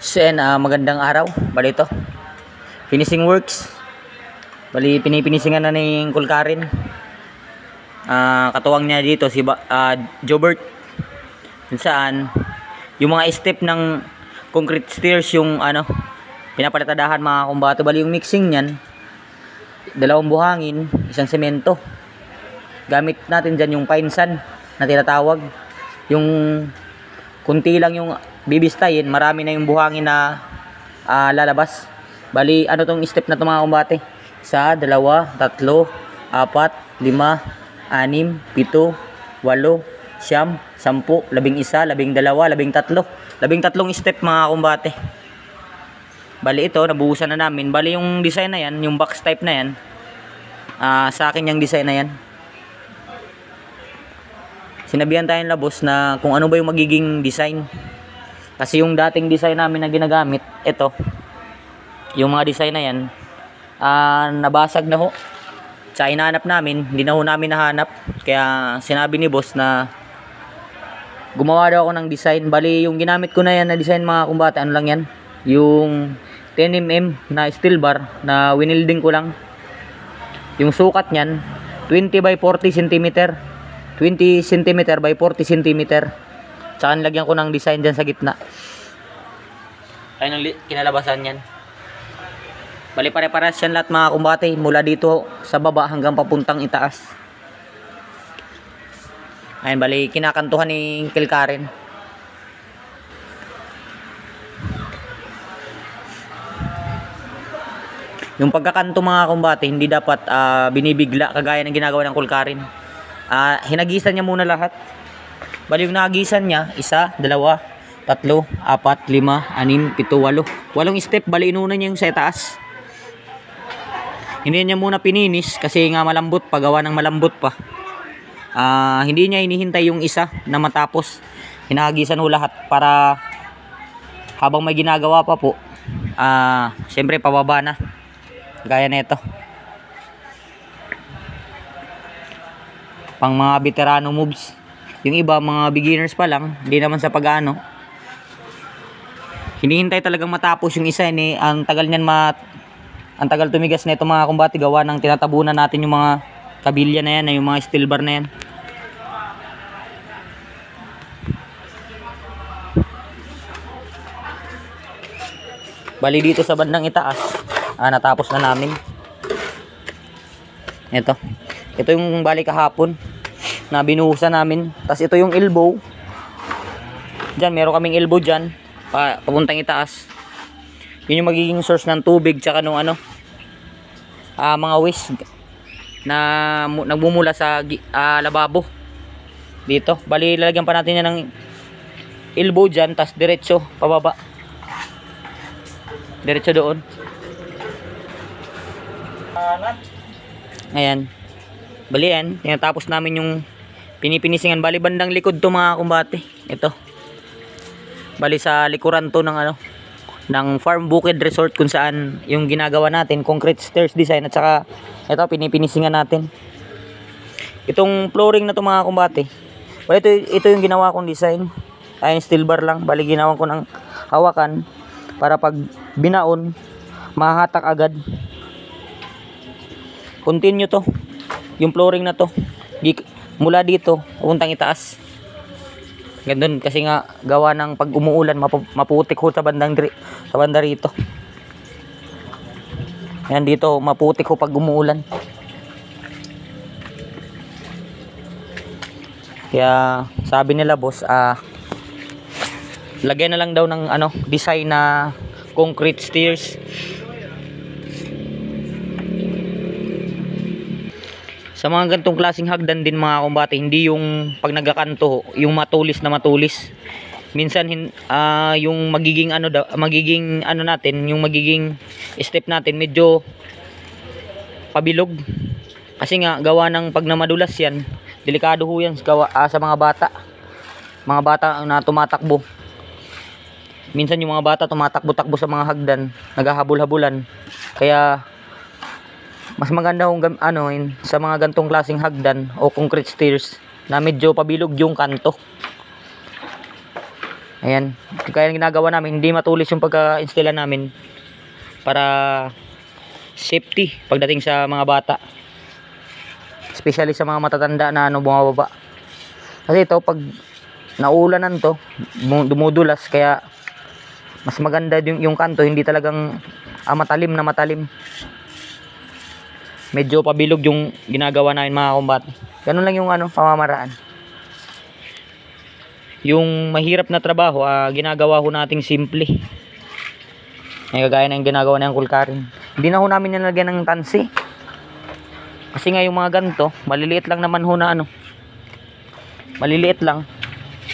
Sen, magandang araw. Bali ito, finishing works. Bali pinipinisingan na ni Kulkarin. Katuwang niya dito si Jobert. Kung saan yung mga step ng concrete stairs yung pinapalitadahan mga kumbate. Bali yung mixing niyan, dalawang buhangin, isang semento. Gamit natin dyan yung pine sand na tinatawag. Yung kunti lang yung bibistayin, marami na yung buhangin na lalabas. Bali tong step na to mga kumbate? 1, 2, 3, 4, 5, 6, 7, 8, 9, 10, 11, 12, 13, 13 step mga kumbate. Bali ito, nabuhusan na namin. Bali yung design na yan, yung box type na yan, sa akin yung design na yan. Sinabihan tayong labos na kung ano ba yung magiging design. Kasi yung dating design namin na ginagamit, ito, yung mga design na yan, nabasag na ho. Tsaka hinahanap namin, hindi na ho namin nahanap. Kaya sinabi ni boss na gumawa daw ako ng design. Bali yung ginamit ko na yan na design mga kumbate, ano lang yan, yung 10mm na steel bar na winilding ko lang. Yung sukat nyan 20 by 40 cm, 20 cm by 40 cm. Tsaka nilagyan ko ng design dyan sa gitna. Ayun ang kinalabasan yan. Bali pare-pares yan lahat mga kumbate, mula dito sa baba hanggang papuntang itaas. Ayun, bali kinakantuhan ni Kulkarin. Yung pagkakanto mga kumbate, hindi dapat binibigla kagaya ng ginagawa ng Kulkarin. Hinagisan niya muna lahat. Bali yung nagisan niya, 1, 2, 3, 4, 5, 6, 7, 8. 8 step, bali inuna niya yung sa itaas. Hindi niya muna pininis kasi nga malambot pa, gawa ng malambot pa. Hindi niya hinihintay yung isa na matapos. Hinagisan ho lahat para habang may ginagawa pa po, syempre pababa na. Gaya nito. Pang mga veterano moves. Yung iba mga beginners pa lang, hindi naman sa pag-ano. Hinihintay talagang matapos yung isa ni ang tagal niyan ang tagal tumigas na ito mga kumbate, gawa ng tinatabunan natin yung mga kabilya na yan, yung mga steel bar na yan. Bali dito sa bandang itaas, natapos na namin. Ito yung bali kahapon na binuhusan namin. Tapos ito yung elbow. Diyan, meron kaming elbow dyan papuntang itaas. Yun yung magiging source ng tubig tsaka nung mga waste na nagmumula sa lababo dito. Bali lalagyan pa natin yan ng elbow dyan, tas diretso pababa, diretso doon. Ayan, bali yan, tinatapos namin yung pinipinisingan. Bali bandang likod to mga kumbate. Ito, bali sa likuran to ng ng Farm Bukid Resort, kung saan yung ginagawa natin concrete stairs design, at saka ito pinipinisingan natin. Itong flooring na to mga kumbate, bali ito yung ginawa kong design. Ay steel bar lang, bali ginawa ko ng hawakan para pag binaon mahahatak agad. Continue to yung flooring na to mula dito papuntang itaas. Gandun kasi nga gawa ng pag umuulan maputik ho sa banda rito. Ayan, dito maputik ho pag umuulan. Kaya sabi nila boss, lagyan na lang daw ng design na concrete stairs. Sa mga ganitong klaseng hagdan din mga kumbate, hindi yung pag nagakanto yung matulis na matulis. Minsan yung magiging natin, yung magiging step natin medyo pabilog. Kasi nga gawa ng pag namadulas yan, delikado ho yan sa mga bata. Mga bata na tumatakbo. Minsan yung mga bata tumatakbo-takbo sa mga hagdan, naghahabol-habulan. Kaya mas maganda kung sa mga gantong klaseng hagdan o concrete stairs na medyo pabilog yung kanto. Ayan, kaya ginagawa namin, hindi matulis yung pagka-install namin para safety pagdating sa mga bata. Especially sa mga matatanda na bumababa. Kasi ito pag naulanan to, dumudulas, kaya mas maganda yung kanto, hindi talagang matalim na matalim. Medyo pabilog yung ginagawa namin mga kumbate. Ganun lang yung pamamaraan. Yung mahirap na trabaho, ginagawa ho nating simple. Ay kagaya na yung ginagawa na yung kulkarin. Hindi na ho namin nilagyan ng tansi. Kasi nga yung mga ganito, maliliit lang naman ho na maliliit lang.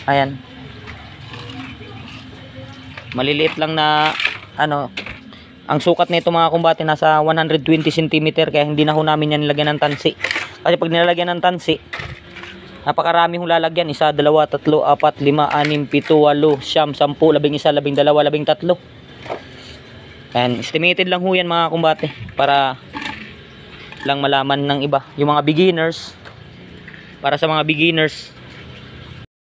Ayan. Maliliit lang na ang sukat nito mga kumbate nasa 120 cm, kaya hindi na ho namin yan nilagyan ng tansi. Kasi pag nilalagyan ng tansi, napakarami hong lalagyan. 1, 2, 3, 4, 5, 6, 7, 8, 9, 10, 11, 12, 13. And estimated lang ho yan mga kumbate, para lang malaman ng iba, yung mga beginners. Para sa mga beginners,